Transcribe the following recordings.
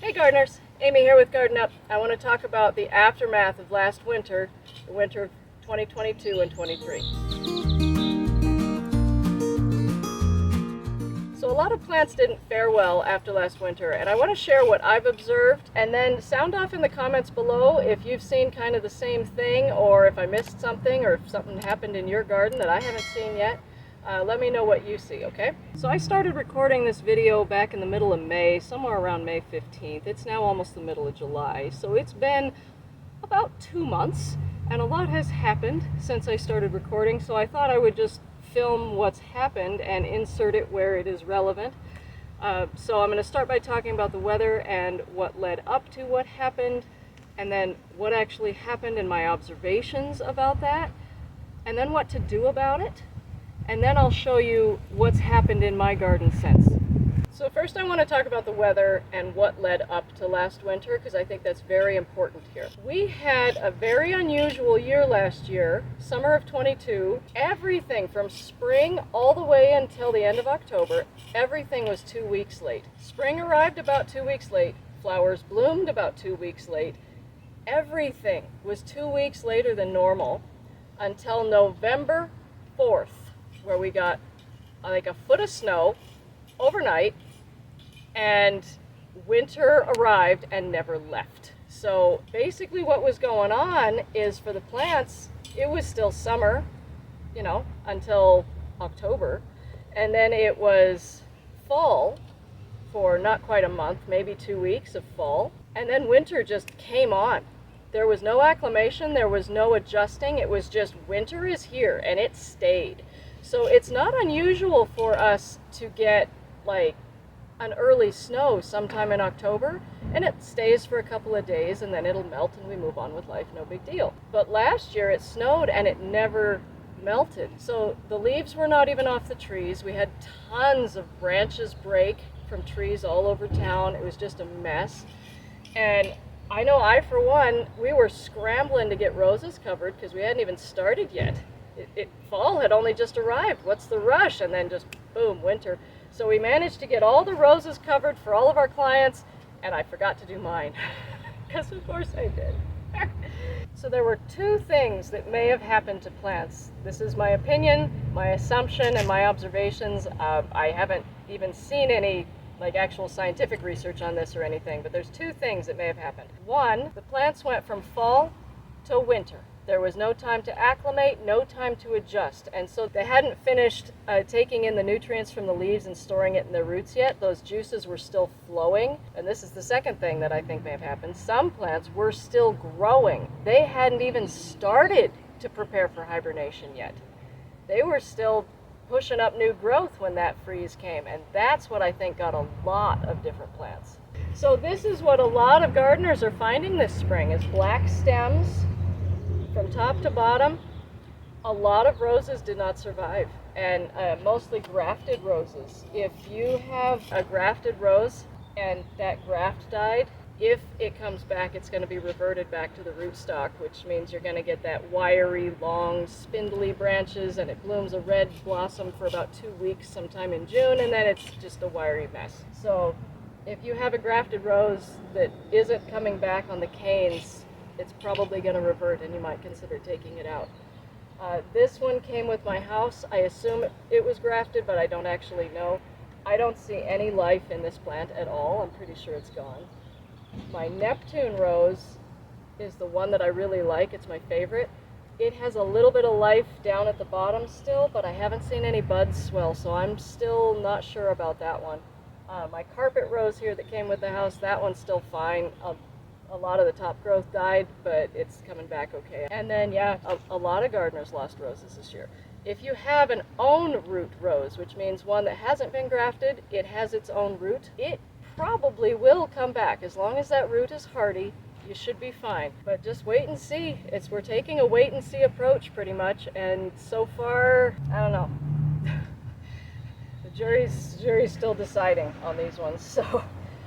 Hey gardeners, Amy here with Garden Up. I want to talk about the aftermath of last winter, the winter of 2022 and 23. So a lot of plants didn't fare well after last winter, and I want to share what I've observed, and then sound off in the comments below if you've seen kind of the same thing, or if I missed something, or if something happened in your garden that I haven't seen yet. Let me know what you see, okay? So I started recording this video back in the middle of May, somewhere around May 15th. It's now almost the middle of July, so it's been about 2 months, and a lot has happened since I started recording, so I thought I would just film what's happened and insert it where it is relevant. So I'm going to start by talking about the weather and what led up to what happened, and then what actually happened and my observations about that, and then what to do about it. And then I'll show you what's happened in my garden since. So first I want to talk about the weather and what led up to last winter, because I think that's very important here. We had a very unusual year last year, summer of 22. Everything from spring all the way until the end of October, everything was 2 weeks late. Spring arrived about 2 weeks late. Flowers bloomed about 2 weeks late. Everything was 2 weeks later than normal until November 4th. Where we got like a foot of snow overnight, and winter arrived and never left. So basically what was going on is, for the plants, it was still summer, you know, until October, and then it was fall for not quite a month, maybe 2 weeks of fall, and then winter just came on. There was no acclimation, there was no adjusting, it was just winter is here, and it stayed. So it's not unusual for us to get like an early snow sometime in October, and it stays for a couple of days and then it'll melt and we move on with life, no big deal. But last year it snowed and it never melted. So the leaves were not even off the trees. We had tons of branches break from trees all over town. It was just a mess. And I know for one, we were scrambling to get roses covered because we hadn't even started yet. Fall had only just arrived. What's the rush? And then just boom, winter. So we managed to get all the roses covered for all of our clients, and I forgot to do mine, because of course I did. So there were two things that may have happened to plants. This is my opinion, my assumption, and my observations. I haven't even seen any like actual scientific research on this or anything, but there's two things that may have happened. One, the plants went from fall to winter. There was no time to acclimate, no time to adjust, and so they hadn't finished taking in the nutrients from the leaves and storing it in their roots yet. Those juices were still flowing, and this is the second thing that I think may have happened. Some plants were still growing. They hadn't even started to prepare for hibernation yet. They were still pushing up new growth when that freeze came, and that's what I think got a lot of different plants. So this is what a lot of gardeners are finding this spring, is black stems from top to bottom. A lot of roses did not survive, and mostly grafted roses. If you have a grafted rose and that graft died, if it comes back, it's going to be reverted back to the rootstock, which means you're going to get that wiry, long, spindly branches, and it blooms a red blossom for about 2 weeks sometime in June, and then it's just a wiry mess. So if you have a grafted rose that isn't coming back on the canes, it's probably going to revert, and you might consider taking it out. This one came with my house. I assume it was grafted, but I don't actually know. I don't see any life in this plant at all. I'm pretty sure it's gone. My Neptune rose is the one that I really like. It's my favorite. It has a little bit of life down at the bottom still, but I haven't seen any buds swell, so I'm still not sure about that one. My carpet rose here that came with the house, that one's still fine. A lot of the top growth died, but it's coming back okay. And then, yeah, a lot of gardeners lost roses this year. If you have an own root rose, which means one that hasn't been grafted, it has its own root, it probably will come back. As long as that root is hardy, you should be fine. But just wait and see. We're taking a wait and see approach pretty much, and so far, I don't know. The jury's still deciding on these ones, so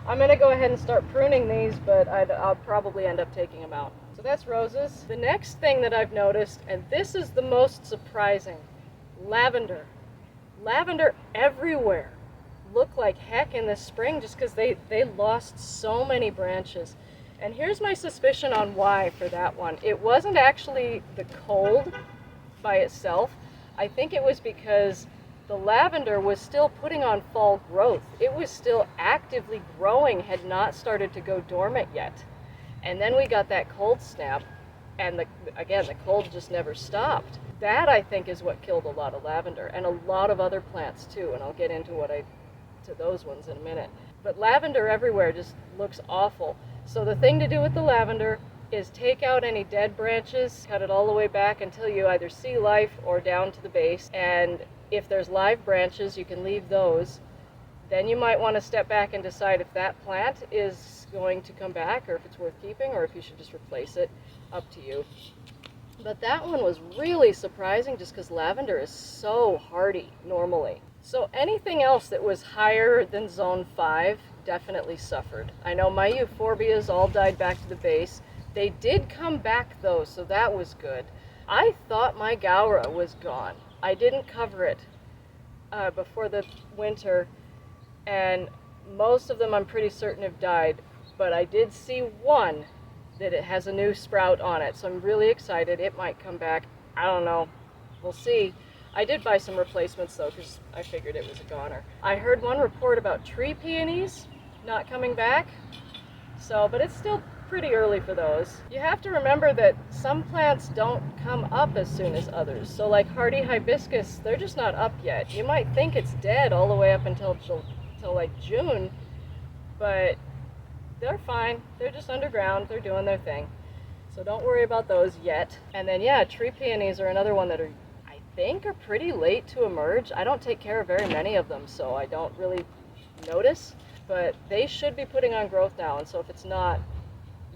I'm going to go ahead and start pruning these, but I'll probably end up taking them out. So that's roses. The next thing that I've noticed, and this is the most surprising, lavender. Lavender everywhere. look like heck in the spring just because they lost so many branches. And here's my suspicion on why for that one. It wasn't actually the cold by itself. I think it was because the lavender was still putting on fall growth. It was still actively growing, had not started to go dormant yet. And then we got that cold snap, and again, the cold just never stopped. That, I think, is what killed a lot of lavender, and a lot of other plants too, and I'll get into those ones in a minute. But lavender everywhere just looks awful. So the thing to do with the lavender is take out any dead branches, cut it all the way back until you either see life or down to the base, and if there's live branches, you can leave those. Then you might want to step back and decide if that plant is going to come back, or if it's worth keeping, or if you should just replace it. Up to you. But that one was really surprising just because lavender is so hardy normally. So anything else that was higher than zone 5 definitely suffered. I know my euphorbias all died back to the base. They did come back though, so that was good. I thought my Gaura was gone. I didn't cover it before the winter, and most of them I'm pretty certain have died, but I did see one that it has a new sprout on it, so I'm really excited. It might come back. I don't know. We'll see. I did buy some replacements though, because I figured it was a goner. I heard one report about tree peonies not coming back, but it's still pretty early for those. You have to remember that some plants don't come up as soon as others. So like hardy hibiscus, they're just not up yet. You might think it's dead all the way up until like June, but they're fine. They're just underground. They're doing their thing. So don't worry about those yet. And then yeah, tree peonies are another one that I think are pretty late to emerge. I don't take care of very many of them, so I don't really notice, but they should be putting on growth now. And so if it's not,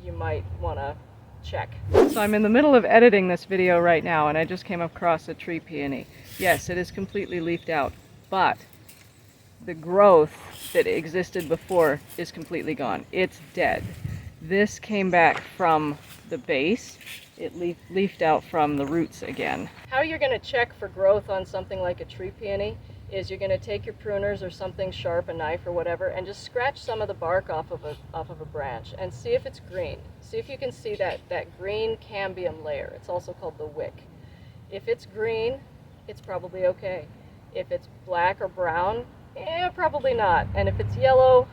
you might want to check. So I'm in the middle of editing this video right now, and I just came across a tree peony. Yes, it is completely leafed out, but the growth that existed before is completely gone. It's dead. This came back from the base. It leafed out from the roots again. How you're going to check for growth on something like a tree peony is you're going to take your pruners or something sharp, a knife or whatever, and just scratch some of the bark off of a branch and see if it's green. See if you can see that green cambium layer. It's also called the wick. If it's green, it's probably okay. If it's black or brown, probably not. And if it's yellow,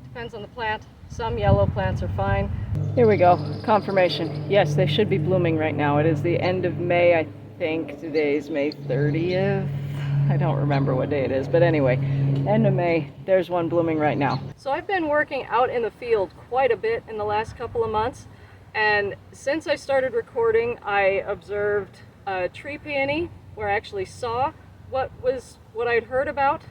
depends on the plant. Some yellow plants are fine. Here we go, confirmation. Yes, they should be blooming right now. It is the end of May, I think. Today's May 30th. I don't remember what day it is, but anyway, end of May, there's one blooming right now. So I've been working out in the field quite a bit in the last couple of months, and since I started recording, I observed a tree peony, where I actually saw what I'd heard about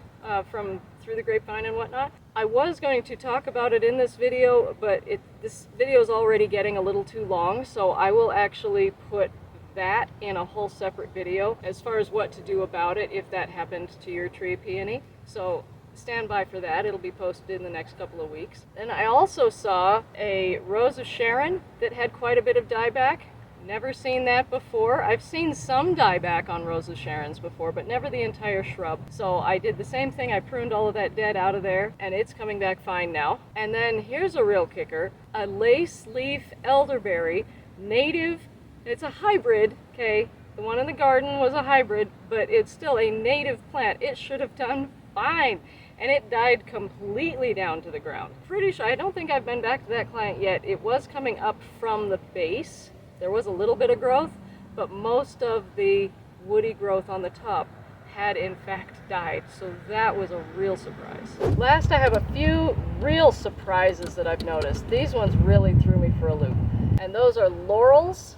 from through the grapevine and whatnot. I was going to talk about it in this video, but this video is already getting a little too long, so I will actually put that in a whole separate video as far as what to do about it if that happened to your tree peony. So stand by for that. It'll be posted in the next couple of weeks. And I also saw a rose of Sharon that had quite a bit of dieback. Never seen that before. I've seen some dieback on rose of Sharons before, but never the entire shrub. So I did the same thing. I pruned all of that dead out of there, and it's coming back fine now. And then here's a real kicker, a Laceleaf Elderberry, native. It's a hybrid, okay? The one in the garden was a hybrid, but it's still a native plant. It should have done fine. And it died completely down to the ground. Pretty sure, I don't think I've been back to that client yet. It was coming up from the base. There was a little bit of growth, but most of the woody growth on the top had in fact died. So that was a real surprise. Last, I have a few real surprises that I've noticed. These ones really threw me for a loop. And those are Laurels,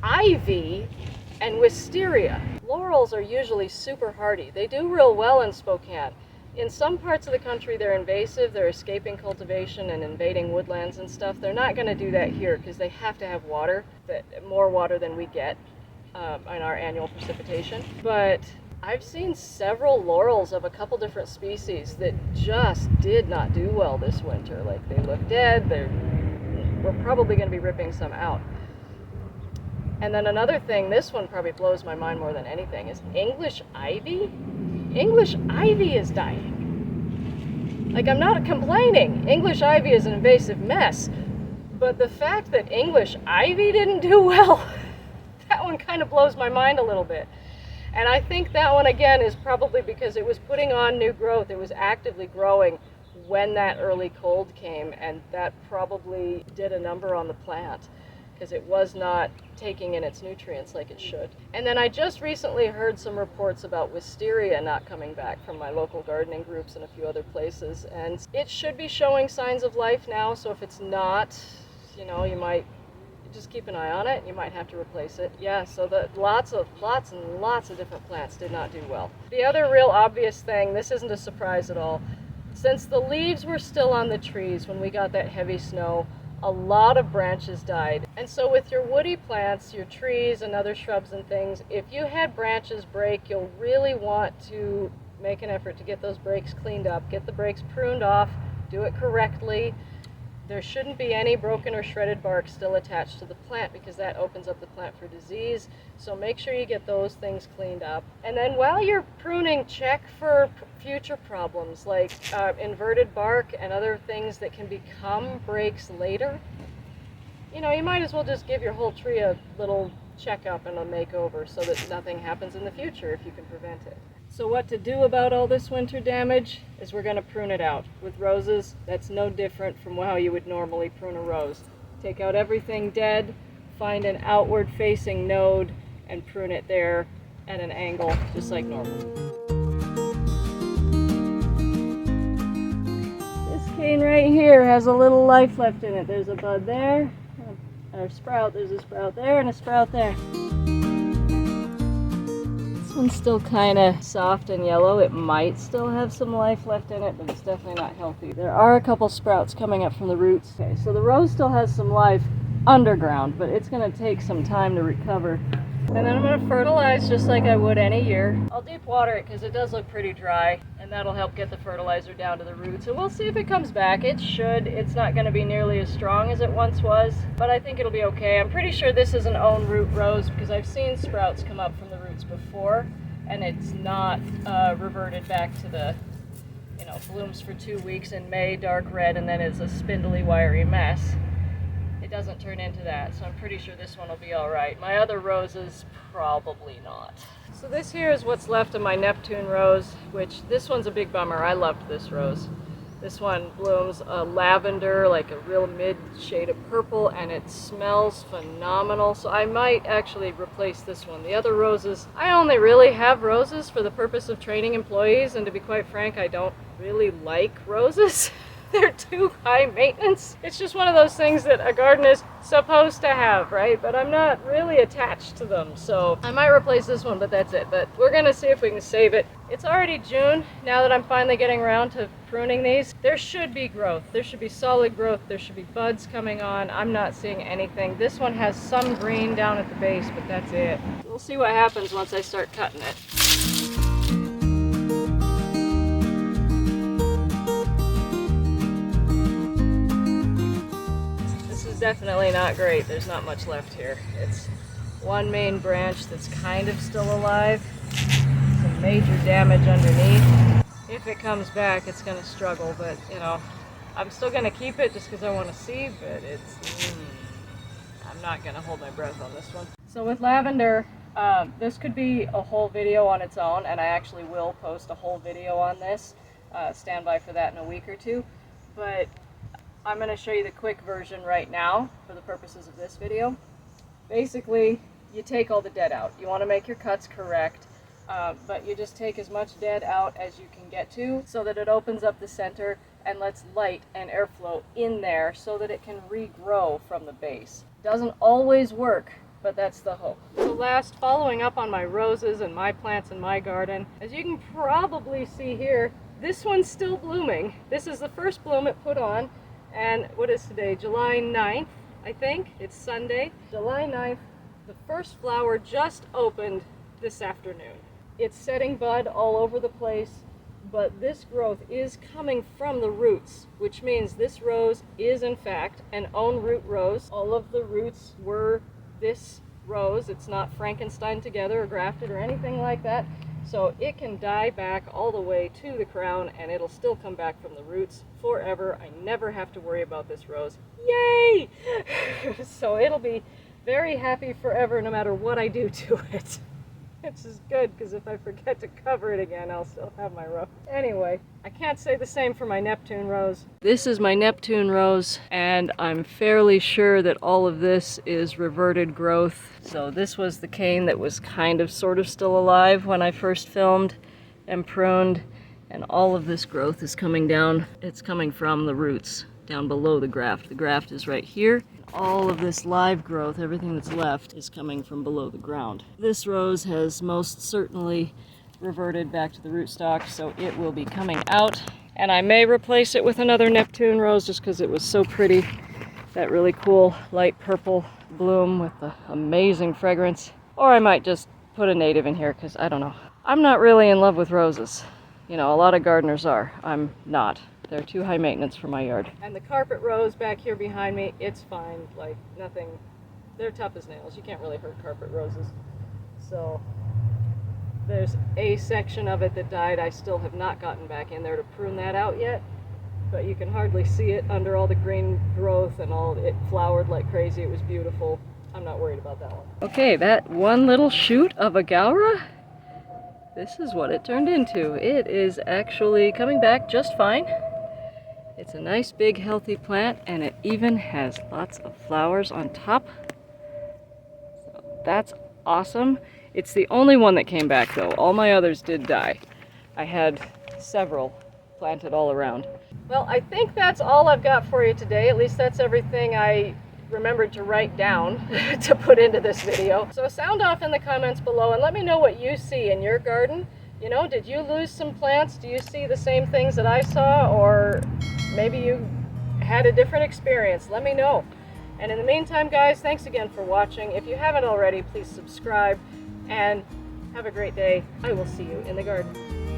Ivy, and Wisteria. Laurels are usually super hardy. They do real well in Spokane. In some parts of the country they're invasive, they're escaping cultivation and invading woodlands and stuff. They're not going to do that here because they have to have water, more water than we get in our annual precipitation. But I've seen several laurels of a couple different species that just did not do well this winter. Like, they look dead. We're probably going to be ripping some out. And then another thing, this one probably blows my mind more than anything, is English ivy. English ivy is dying. Like, I'm not complaining. English ivy is an invasive mess. But the fact that English ivy didn't do well, that one kind of blows my mind a little bit. And I think that one, again, is probably because it was putting on new growth. It was actively growing when that early cold came, and that probably did a number on the plant because it was not taking in its nutrients like it should. And then I just recently heard some reports about wisteria not coming back from my local gardening groups and a few other places, and it should be showing signs of life now. So if it's not, you know, you might just keep an eye on it. You might have to replace it. Yeah, so lots and lots of different plants did not do well. The other real obvious thing, this isn't a surprise at all, since the leaves were still on the trees when we got that heavy snow, a lot of branches died. And so with your woody plants, your trees and other shrubs and things, if you had branches break, you'll really want to make an effort to get those breaks cleaned up, get the breaks pruned off, do it correctly. There shouldn't be any broken or shredded bark still attached to the plant because that opens up the plant for disease. So make sure you get those things cleaned up. And then while you're pruning, check for future problems like inverted bark and other things that can become breaks later. You know, you might as well just give your whole tree a little checkup and a makeover so that nothing happens in the future if you can prevent it. So what to do about all this winter damage is we're going to prune it out. With roses, that's no different from how you would normally prune a rose. Take out everything dead, find an outward facing node, and prune it there at an angle, just like normal. This cane right here has a little life left in it. There's a bud there, or a sprout, there's a sprout there, and a sprout there. This one's still kind of soft and yellow. It might still have some life left in it, but it's definitely not healthy. There are a couple sprouts coming up from the roots. Okay, so the rose still has some life underground, but it's going to take some time to recover. And then I'm going to fertilize just like I would any year. I'll deep water it because it does look pretty dry, and that'll help get the fertilizer down to the roots. And we'll see if it comes back. It should. It's not going to be nearly as strong as it once was, but I think it'll be okay. I'm pretty sure this is an own root rose because I've seen sprouts come up from the roots before, and it's not reverted back to the, you know, blooms for 2 weeks in May, dark red, and then it's a spindly, wiry mess. It doesn't turn into that, so I'm pretty sure this one will be all right. My other roses, probably not. So this here is what's left of my Neptune rose, which this one's a big bummer. I loved this rose. This one blooms a lavender, like a real mid shade of purple, and it smells phenomenal. So I might actually replace this one. The other roses, I only really have roses for the purpose of training employees, and to be quite frank, I don't really like roses. They're too high maintenance. It's just one of those things that a garden is supposed to have, right? But I'm not really attached to them, so I might replace this one, but that's it. But we're gonna see if we can save it. It's already June, now that I'm finally getting around to pruning these. There should be growth. There should be solid growth. There should be buds coming on. I'm not seeing anything. This one has some green down at the base, but that's it. We'll see what happens once I start cutting it. Definitely not great. There's not much left here. It's one main branch that's kind of still alive. Some major damage underneath. If it comes back, it's going to struggle, but you know, I'm still going to keep it just because I want to see, but it's I'm not going to hold my breath on this one. So with lavender, this could be a whole video on its own, and I actually will post a whole video on this. Stand by for that in a week or two. But I'm going to show you the quick version right now for the purposes of this video. Basically, you take all the dead out. You want to make your cuts correct, but you just take as much dead out as you can get to so that it opens up the center and lets light and airflow in there so that it can regrow from the base. Doesn't always work, but that's the hope. So last, following up on my roses and my plants in my garden, as you can probably see here, this one's still blooming. This is the first bloom it put on. And what is today? July 9th, I think. It's Sunday. July 9th, the first flower just opened this afternoon. It's setting bud all over the place, but this growth is coming from the roots, which means this rose is in fact an own root rose. All of the roots were this rose. It's not Frankenstein together or grafted or anything like that. So it can die back all the way to the crown and it'll still come back from the roots forever. I never have to worry about this rose. Yay! So it'll be very happy forever no matter what I do to it. Which is good, because if I forget to cover it again, I'll still have my rose. Anyway, I can't say the same for my Neptune rose. This is my Neptune rose, and I'm fairly sure that all of this is reverted growth. So this was the cane that was kind of sort of still alive when I first filmed and pruned, and all of this growth is coming down. It's coming from the roots down below the graft. The graft is right here. All of this live growth, everything that's left, is coming from below the ground. This rose has most certainly reverted back to the rootstock, so it will be coming out. And I may replace it with another Neptune rose just because it was so pretty. That really cool light purple bloom with the amazing fragrance. Or I might just put a native in here because I don't know. I'm not really in love with roses. You know, a lot of gardeners are. I'm not. They're too high maintenance for my yard. And the carpet rose back here behind me, it's fine, like nothing. They're tough as nails. You can't really hurt carpet roses. So there's a section of it that died. I still have not gotten back in there to prune that out yet, but you can hardly see it under all the green growth and all. It flowered like crazy. It was beautiful. I'm not worried about that one. Okay, that one little shoot of a Gaura, this is what it turned into. It is actually coming back just fine. It's a nice big healthy plant, and it even has lots of flowers on top. So that's awesome. It's the only one that came back though. All my others did die. I had several planted all around. Well, I think that's all I've got for you today. At least that's everything I remembered to write down to put into this video. So sound off in the comments below and let me know what you see in your garden. You know, did you lose some plants? Do you see the same things that I saw, or maybe you had a different experience? Let me know. And in the meantime, guys, thanks again for watching. If you haven't already, please subscribe and have a great day. I will see you in the garden.